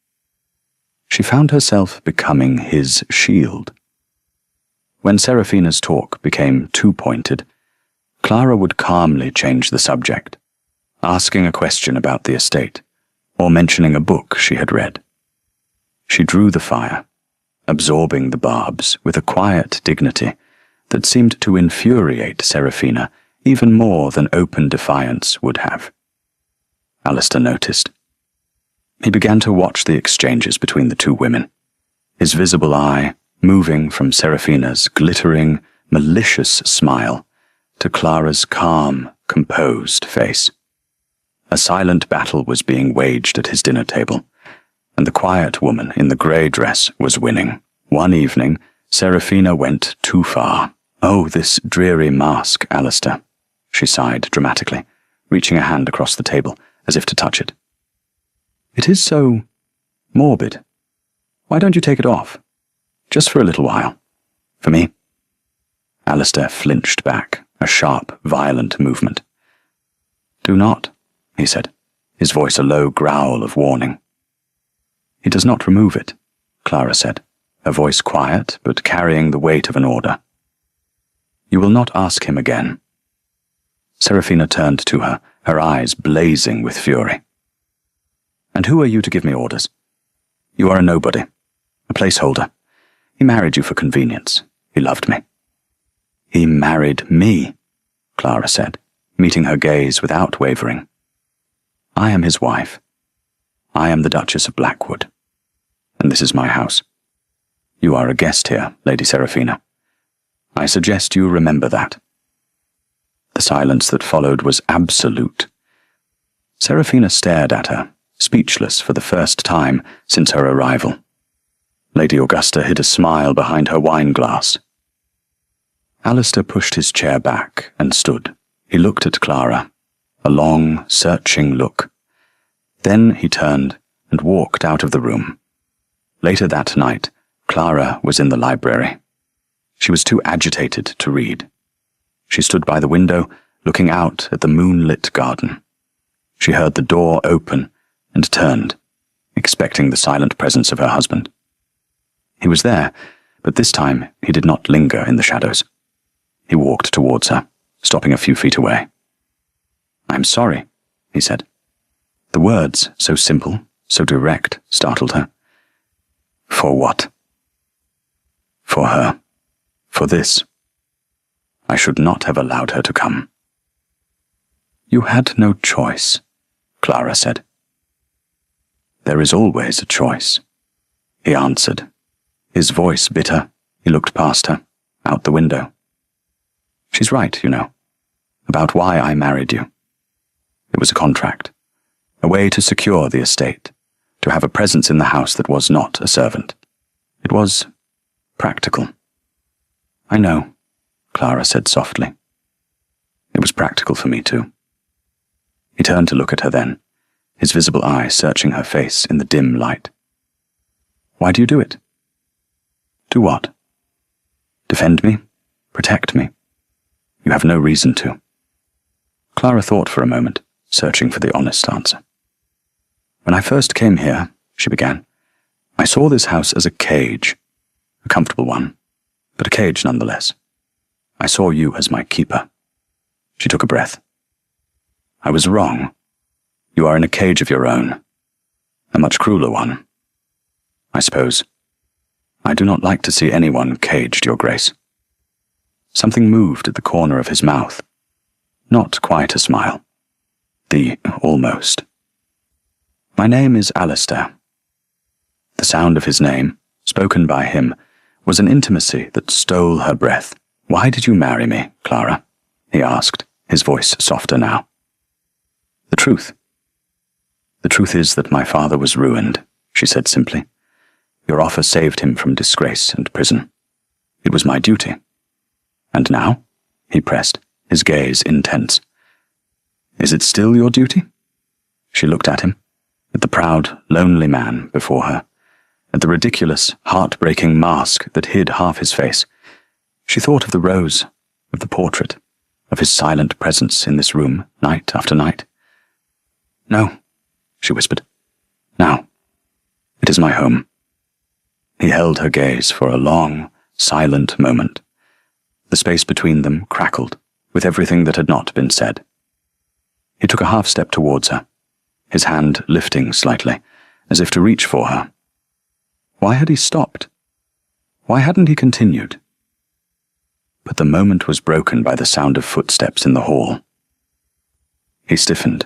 She found herself becoming his shield. When Seraphina's talk became too pointed, Clara would calmly change the subject, asking a question about the estate, or mentioning a book she had read. She drew the fire, absorbing the barbs with a quiet dignity that seemed to infuriate Seraphina even more than open defiance would have. Alistair noticed. He began to watch the exchanges between the two women, his visible eye moving from Seraphina's glittering, malicious smile to Clara's calm, composed face. A silent battle was being waged at his dinner table, and the quiet woman in the grey dress was winning. One evening, Seraphina went too far. "Oh, this dreary mask, Alistair," she sighed dramatically, reaching a hand across the table as if to touch it. "It is so morbid. Why don't you take it off? Just for a little while. For me?" Alistair flinched back, a sharp, violent movement. "Do not," he said, his voice a low growl of warning. "He does not remove it," Clara said, her voice quiet but carrying the weight of an order. "You will not ask him again." Seraphina turned to her, her eyes blazing with fury. "And who are you to give me orders? You are a nobody, a placeholder. He married you for convenience. He loved me." "He married me," Clara said, meeting her gaze without wavering. "I am his wife. I am the Duchess of Blackwood, and this is my house. You are a guest here, Lady Seraphina. I suggest you remember that." The silence that followed was absolute. Seraphina stared at her, speechless for the first time since her arrival. Lady Augusta hid a smile behind her wine-glass. Alistair pushed his chair back and stood. He looked at Clara, a long, searching look. Then he turned and walked out of the room. Later that night, Clara was in the library. She was too agitated to read. She stood by the window, looking out at the moonlit garden. She heard the door open and turned, expecting the silent presence of her husband. He was there, but this time he did not linger in the shadows. He walked towards her, stopping a few feet away. "I'm sorry," he said. The words, so simple, so direct, startled her. "For what?" "For her. For this. I should not have allowed her to come." "You had no choice," Clara said. "There is always a choice," he answered. His voice bitter. He looked past her, out the window. "She's right, you know, about why I married you. It was a contract, a way to secure the estate, to have a presence in the house that was not a servant. It was practical." "I know," Clara said softly. "It was practical for me too." He turned to look at her then, his visible eye searching her face in the dim light. "Why do you do it?" "Do what?" "Defend me? Protect me? You have no reason to." Clara thought for a moment, searching for the honest answer. "When I first came here," she began, "I saw this house as a cage, a comfortable one, but a cage nonetheless. I saw you as my keeper." She took a breath. "I was wrong. You are in a cage of your own, a much crueler one. I suppose. I do not like to see anyone caged, Your Grace." Something moved at the corner of his mouth. Not quite a smile. The almost. "My name is Alistair." The sound of his name, spoken by him, was an intimacy that stole her breath. "Why did you marry me, Clara?" he asked, his voice softer now. "The truth." "The truth is that my father was ruined," she said simply. "Your offer saved him from disgrace and prison. It was my duty." "And now?" he pressed, his gaze intense. "Is it still your duty?" She looked at him, at the proud, lonely man before her, at the ridiculous, heart-breaking mask that hid half his face. She thought of the rose, of the portrait, of his silent presence in this room, night after night. "No," she whispered. "Now. It is my home." He held her gaze for a long, silent moment. The space between them crackled with everything that had not been said. He took a half-step towards her, his hand lifting slightly, as if to reach for her. Why had he stopped? Why hadn't he continued? But the moment was broken by the sound of footsteps in the hall. He stiffened,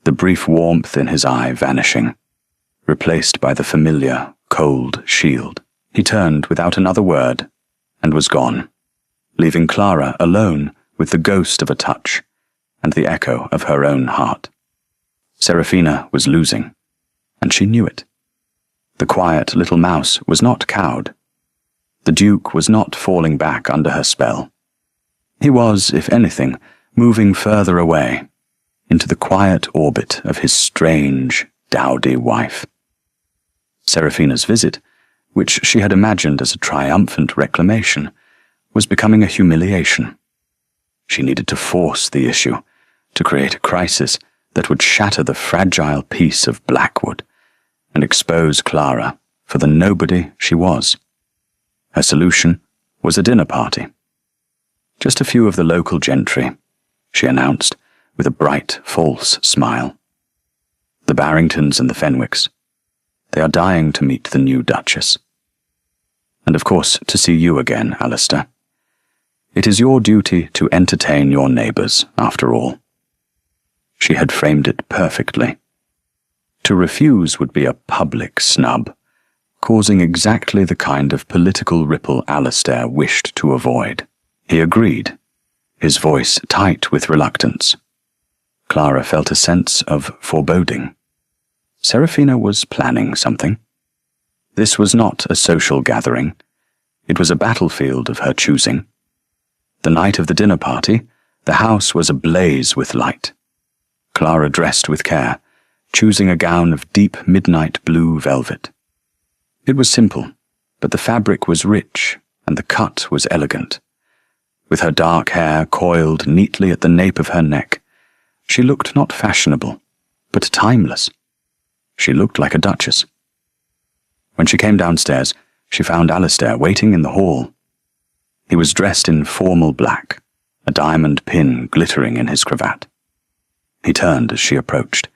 the brief warmth in his eye vanishing, replaced by the familiar, cold shield. He turned without another word and was gone, leaving Clara alone with the ghost of a touch and the echo of her own heart. Serafina was losing, and she knew it. The quiet little mouse was not cowed. The Duke was not falling back under her spell. He was, if anything, moving further away, into the quiet orbit of his strange, dowdy wife. Serafina's visit, which she had imagined as a triumphant reclamation, was becoming a humiliation. She needed to force the issue, to create a crisis that would shatter the fragile peace of Blackwood and expose Clara for the nobody she was. Her solution was a dinner party. "Just a few of the local gentry," she announced, with a bright, false smile. "The Barringtons and the Fenwicks. They are dying to meet the new Duchess. And of course to see you again, Alistair. It is your duty to entertain your neighbours, after all." She had framed it perfectly. To refuse would be a public snub, causing exactly the kind of political ripple Alistair wished to avoid. He agreed, his voice tight with reluctance. Clara felt a sense of foreboding. Serafina was planning something. This was not a social gathering. It was a battlefield of her choosing. The night of the dinner party, the house was ablaze with light. Clara dressed with care, choosing a gown of deep midnight blue velvet. It was simple, but the fabric was rich and the cut was elegant. With her dark hair coiled neatly at the nape of her neck, she looked not fashionable, but timeless. She looked like a duchess. When she came downstairs, she found Alistair waiting in the hall. He was dressed in formal black, a diamond pin glittering in his cravat. He turned as she approached,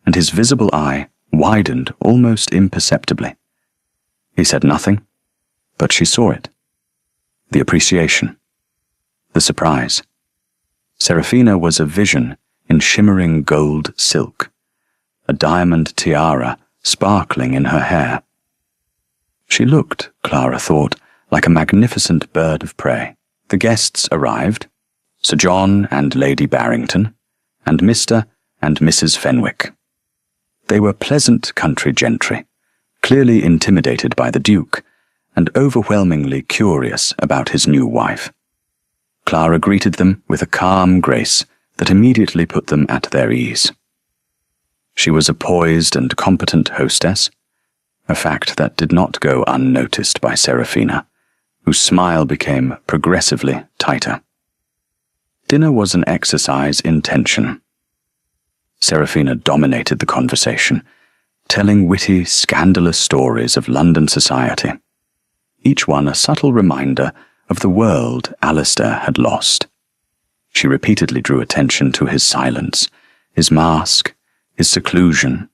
and his visible eye widened almost imperceptibly. He said nothing, but she saw it. The appreciation. The surprise. Serafina was a vision in shimmering gold silk, a diamond tiara sparkling in her hair. She looked, Clara thought, like a magnificent bird of prey. The guests arrived, Sir John and Lady Barrington, and Mr. and Mrs. Fenwick. They were pleasant country gentry, clearly intimidated by the Duke, and overwhelmingly curious about his new wife. Clara greeted them with a calm grace that immediately put them at their ease. She was a poised and competent hostess, a fact that did not go unnoticed by Serafina, whose smile became progressively tighter. Dinner was an exercise in tension. Serafina dominated the conversation, telling witty, scandalous stories of London society, each one a subtle reminder of the world Alistair had lost. She repeatedly drew attention to his silence, his mask, his seclusion,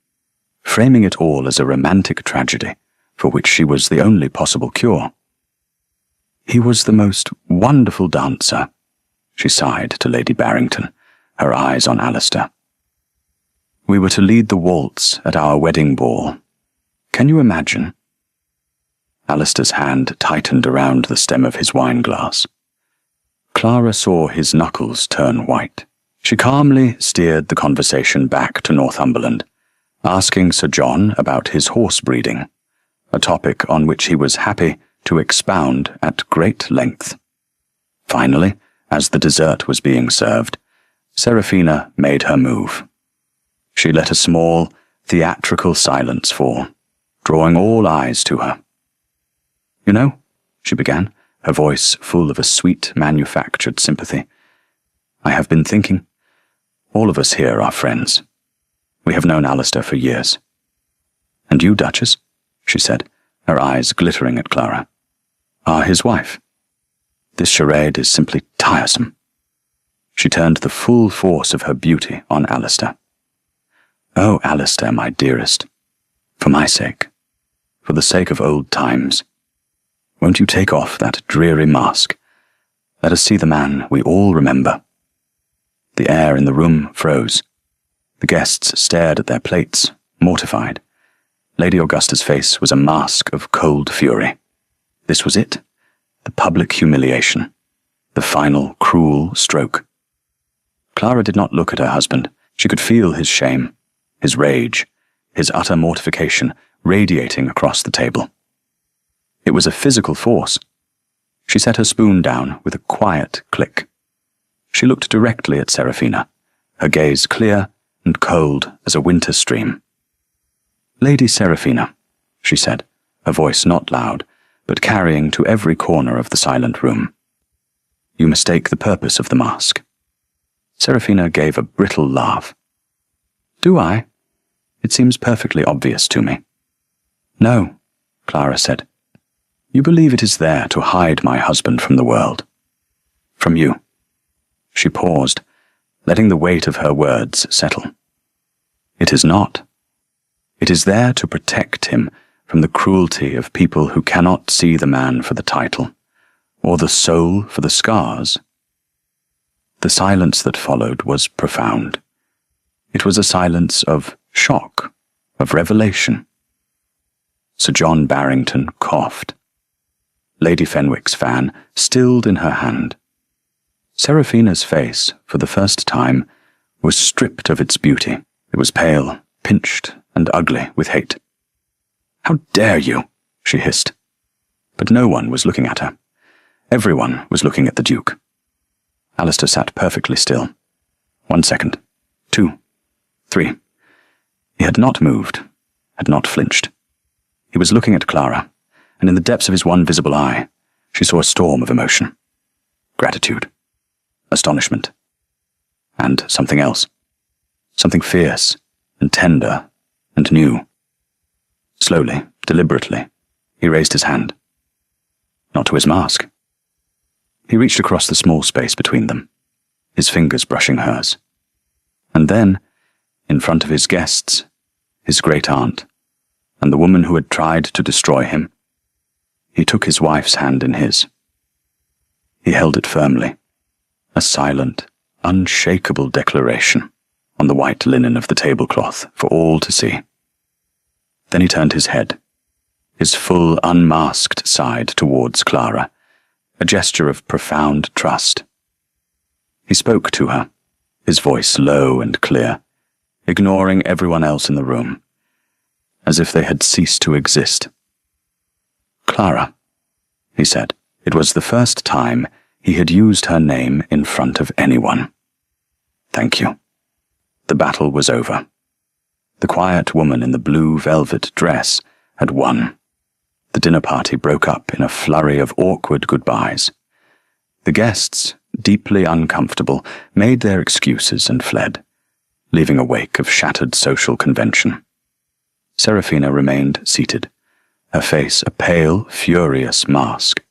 framing it all as a romantic tragedy for which she was the only possible cure. He was the most wonderful dancer, she sighed to Lady Barrington, her eyes on Alistair. We were to lead the waltz at our wedding ball. Can you imagine? Alistair's hand tightened around the stem of his wine-glass. Clara saw his knuckles turn white. She calmly steered the conversation back to Northumberland, asking Sir John about his horse breeding, a topic on which he was happy to expound at great length. Finally, as the dessert was being served, Serafina made her move. She let a small, theatrical silence fall, drawing all eyes to her. You know, she began, her voice full of a sweet, manufactured sympathy, I have been thinking. All of us here are friends. We have known Alistair for years. And you, Duchess, she said, her eyes glittering at Clara, are his wife. This charade is simply tiresome. She turned the full force of her beauty on Alistair. Oh, Alistair, my dearest, for my sake, for the sake of old times, won't you take off that dreary mask? Let us see the man we all remember. The air in the room froze. The guests stared at their plates, mortified. Lady Augusta's face was a mask of cold fury. This was it, the public humiliation, the final cruel stroke. Clara did not look at her husband. She could feel his shame, his rage, his utter mortification radiating across the table. It was a physical force. She set her spoon down with a quiet click. She looked directly at Serafina, her gaze clear and cold as a winter stream. Lady Serafina, she said, her voice not loud, but carrying to every corner of the silent room. You mistake the purpose of the mask. Serafina gave a brittle laugh. Do I? It seems perfectly obvious to me. No, Clara said. You believe it is there to hide my husband from the world. From you. She paused, letting the weight of her words settle. It is not. It is there to protect him from the cruelty of people who cannot see the man for the title, or the soul for the scars. The silence that followed was profound. It was a silence of shock, of revelation. Sir John Barrington coughed. Lady Fenwick's fan stilled in her hand. Serafina's face, for the first time, was stripped of its beauty. It was pale, pinched, and ugly with hate. How dare you, she hissed. But no one was looking at her. Everyone was looking at the Duke. Alistair sat perfectly still. 1 second. 2. 3. He had not moved, had not flinched. He was looking at Clara, and in the depths of his one visible eye, she saw a storm of emotion. Gratitude, astonishment, and something else. Something fierce and tender and new. Slowly, deliberately, he raised his hand. Not to his mask. He reached across the small space between them, his fingers brushing hers. And then, in front of his guests, his great-aunt, and the woman who had tried to destroy him, he took his wife's hand in his. He held it firmly, a silent, unshakable declaration on the white linen of the tablecloth for all to see. Then he turned his head, his full, unmasked side towards Clara, a gesture of profound trust. He spoke to her, his voice low and clear, ignoring everyone else in the room, as if they had ceased to exist. Clara, he said. It was the first time he had used her name in front of anyone. Thank you. The battle was over. The quiet woman in the blue velvet dress had won. The dinner party broke up in a flurry of awkward goodbyes. The guests, deeply uncomfortable, made their excuses and fled, leaving a wake of shattered social convention. Serafina remained seated, her face a pale, furious mask.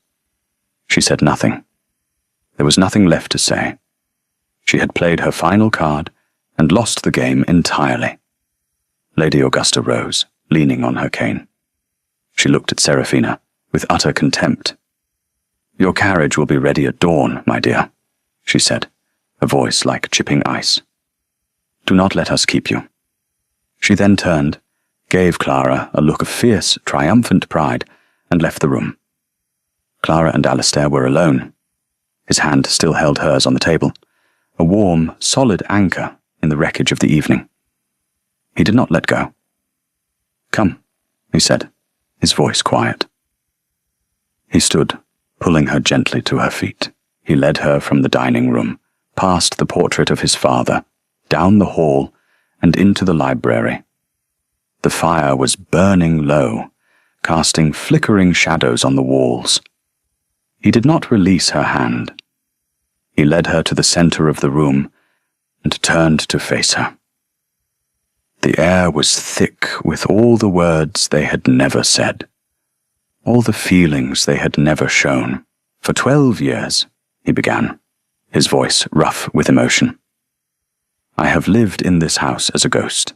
She said nothing. There was nothing left to say. She had played her final card and lost the game entirely. Lady Augusta rose, leaning on her cane. She looked at Serafina with utter contempt. "Your carriage will be ready at dawn, my dear," she said, a voice like chipping ice. "Do not let us keep you." She then turned, gave Clara a look of fierce, triumphant pride, and left the room. Clara and Alistair were alone. His hand still held hers on the table, a warm, solid anchor in the wreckage of the evening. He did not let go. "Come," he said, his voice quiet. He stood, pulling her gently to her feet. He led her from the dining room, past the portrait of his father, down the hall, and into the library. The fire was burning low, casting flickering shadows on the walls. He did not release her hand. He led her to the center of the room and turned to face her. The air was thick with all the words they had never said, all the feelings they had never shown. "For 12 years, he began, his voice rough with emotion. "I have lived in this house as a ghost.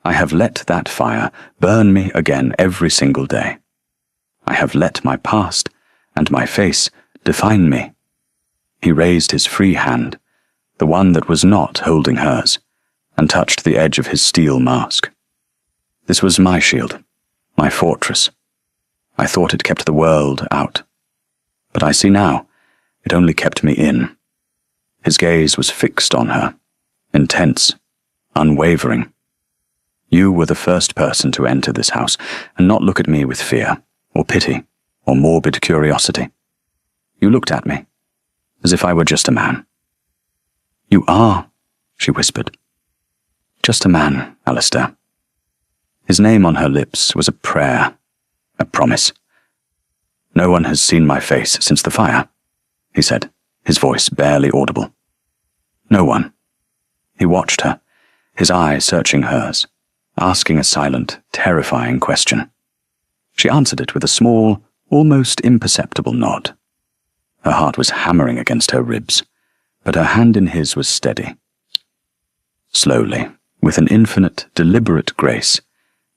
I have let that fire burn me again every single day. I have let my past and my face define me." He raised his free hand, the one that was not holding hers, and touched the edge of his steel mask. "This was my shield, my fortress. I thought it kept the world out. But I see now, it only kept me in." His gaze was fixed on her, intense, unwavering. "You were the first person to enter this house and not look at me with fear, or pity, or morbid curiosity. You looked at me, as if I were just a man." "You are," she whispered. "Just a man, Alistair." His name on her lips was a prayer, a promise. "No one has seen my face since the fire," he said, his voice barely audible. "No one." He watched her, his eye searching hers, asking a silent, terrifying question. She answered it with a small, almost imperceptible nod. Her heart was hammering against her ribs, but her hand in his was steady. Slowly, with an infinite, deliberate grace,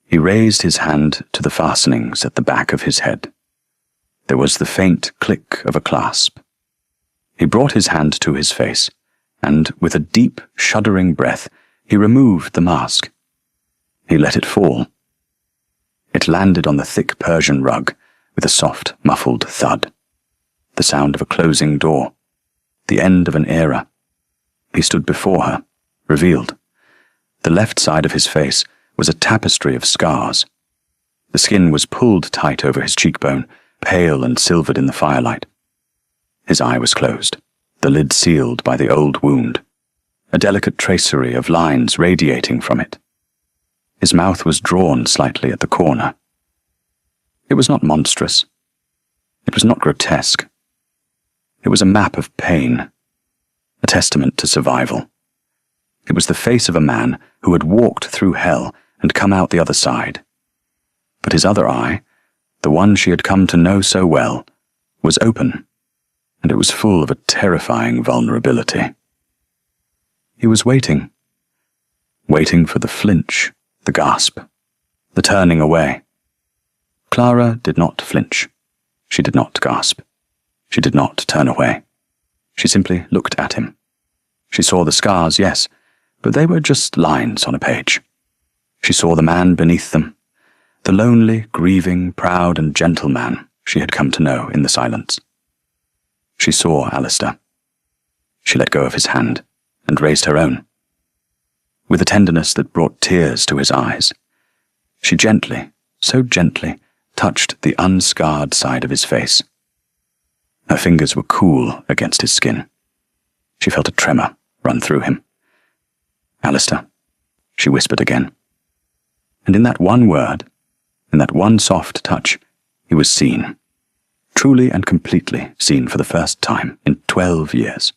he raised his hand to the fastenings at the back of his head. There was the faint click of a clasp. He brought his hand to his face, and, with a deep, shuddering breath, he removed the mask. He let it fall. It landed on the thick Persian rug with a soft, muffled thud. The sound of a closing door. The end of an era. He stood before her, revealed. The left side of his face was a tapestry of scars. The skin was pulled tight over his cheekbone, pale and silvered in the firelight. His eye was closed, the lid sealed by the old wound, a delicate tracery of lines radiating from it. His mouth was drawn slightly at the corner. It was not monstrous. It was not grotesque. It was a map of pain, a testament to survival. It was the face of a man who had walked through hell and come out the other side. But his other eye, the one she had come to know so well, was open, and it was full of a terrifying vulnerability. He was waiting for the flinch, the gasp, the turning away. Clara did not flinch. She did not gasp. She did not turn away. She simply looked at him. She saw the scars, yes, but they were just lines on a page. She saw the man beneath them, the lonely, grieving, proud and gentle man she had come to know in the silence. She saw Alistair. She let go of his hand and raised her own. With a tenderness that brought tears to his eyes, she gently, so gently, touched the unscarred side of his face. Her fingers were cool against his skin. She felt a tremor run through him. "Alistair," she whispered again. And in that one word, in that one soft touch, he was seen. Truly and completely seen for the first time in 12 years.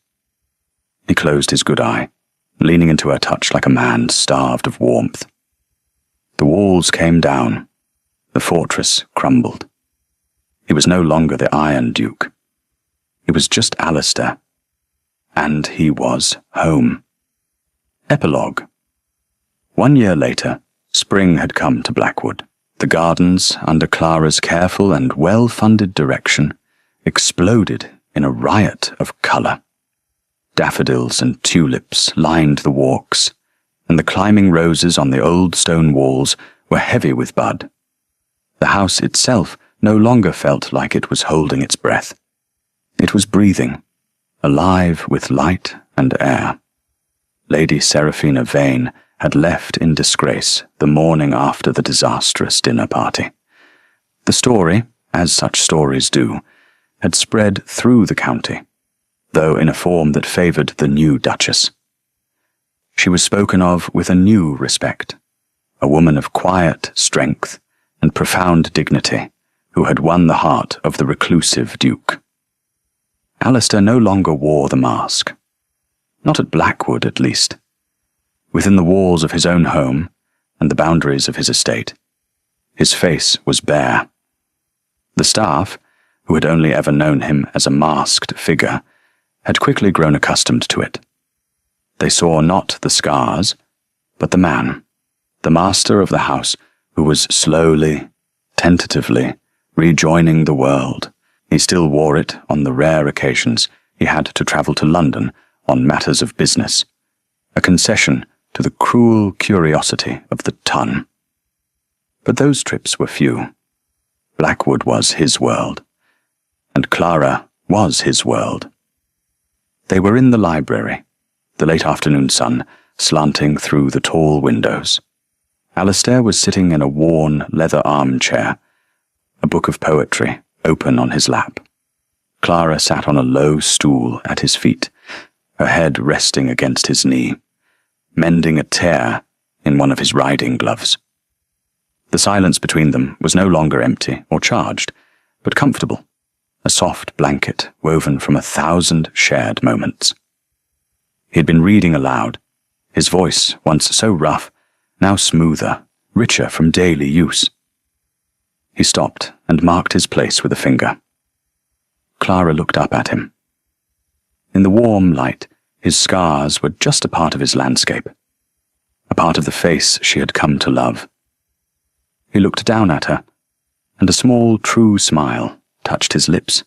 He closed his good eye, leaning into her touch like a man starved of warmth. The walls came down. The fortress crumbled. He was no longer the Iron Duke. He was just Alistair. And he was home. Epilogue. 1 year later, spring had come to Blackwood. The gardens, under Clara's careful and well-funded direction, exploded in a riot of colour. Daffodils and tulips lined the walks, and the climbing roses on the old stone walls were heavy with bud. The house itself no longer felt like it was holding its breath. It was breathing, alive with light and air. Lady Seraphina Vane had left in disgrace the morning after the disastrous dinner party. The story, as such stories do, had spread through the county, though in a form that favoured the new Duchess. She was spoken of with a new respect, a woman of quiet strength and profound dignity, who had won the heart of the reclusive Duke. Alistair no longer wore the mask. Not at Blackwood, at least. Within the walls of his own home and the boundaries of his estate, his face was bare. The staff, who had only ever known him as a masked figure, had quickly grown accustomed to it. They saw not the scars, but the man, the master of the house, who was slowly, tentatively, rejoining the world. He still wore it on the rare occasions he had to travel to London on matters of business, a concession to the cruel curiosity of the ton. But those trips were few. Blackwood was his world, and Clara was his world. They were in the library, the late afternoon sun slanting through the tall windows. Alistair was sitting in a worn leather armchair, a book of poetry open on his lap. Clara sat on a low stool at his feet, her head resting against his knee, mending a tear in one of his riding gloves. The silence between them was no longer empty or charged, but comfortable, a soft blanket woven from 1,000 shared moments. He had been reading aloud, his voice, once so rough, now smoother, richer from daily use. He stopped and marked his place with a finger. Clara looked up at him. In the warm light, his scars were just a part of his landscape, a part of the face she had come to love. He looked down at her, and a small, true smile touched his lips,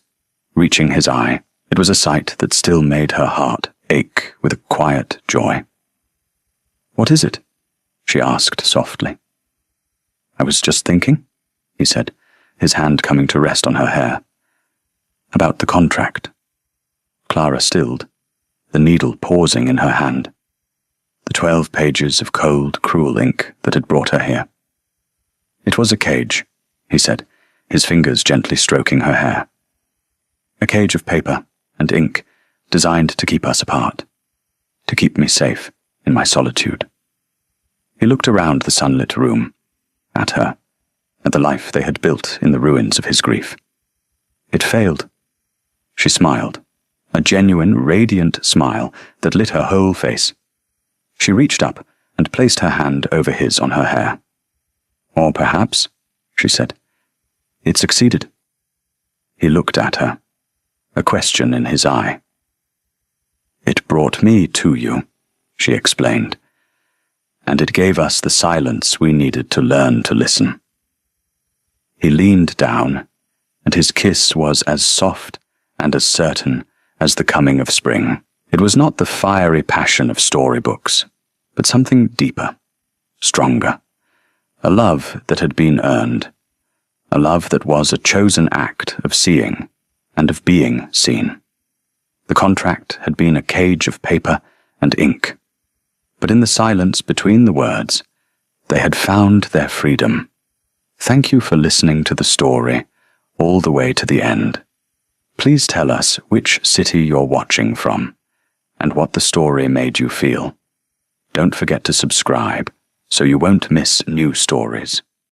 reaching his eye. It was a sight that still made her heart ache with a quiet joy. "What is it?" she asked softly. "I was just thinking," he said, his hand coming to rest on her hair. "About the contract." Clara stilled, the needle pausing in her hand. The 12 pages of cold, cruel ink that had brought her here. "It was a cage," he said, his fingers gently stroking her hair. "A cage of paper and ink designed to keep us apart, to keep me safe in my solitude." He looked around the sunlit room, at her, at the life they had built in the ruins of his grief. It failed. She smiled, a genuine, radiant smile that lit her whole face. She reached up and placed her hand over his on her hair. "Or perhaps," she said, "it succeeded." He looked at her, a question in his eye. "It brought me to you," she explained, "and it gave us the silence we needed to learn to listen." He leaned down, and his kiss was as soft and as certain as the coming of spring. It was not the fiery passion of storybooks, but something deeper, stronger, a love that had been earned, a love that was a chosen act of seeing and of being seen. The contract had been a cage of paper and ink, but in the silence between the words, they had found their freedom. Thank you for listening to the story all the way to the end. Please tell us which city you're watching from and what the story made you feel. Don't forget to subscribe so you won't miss new stories.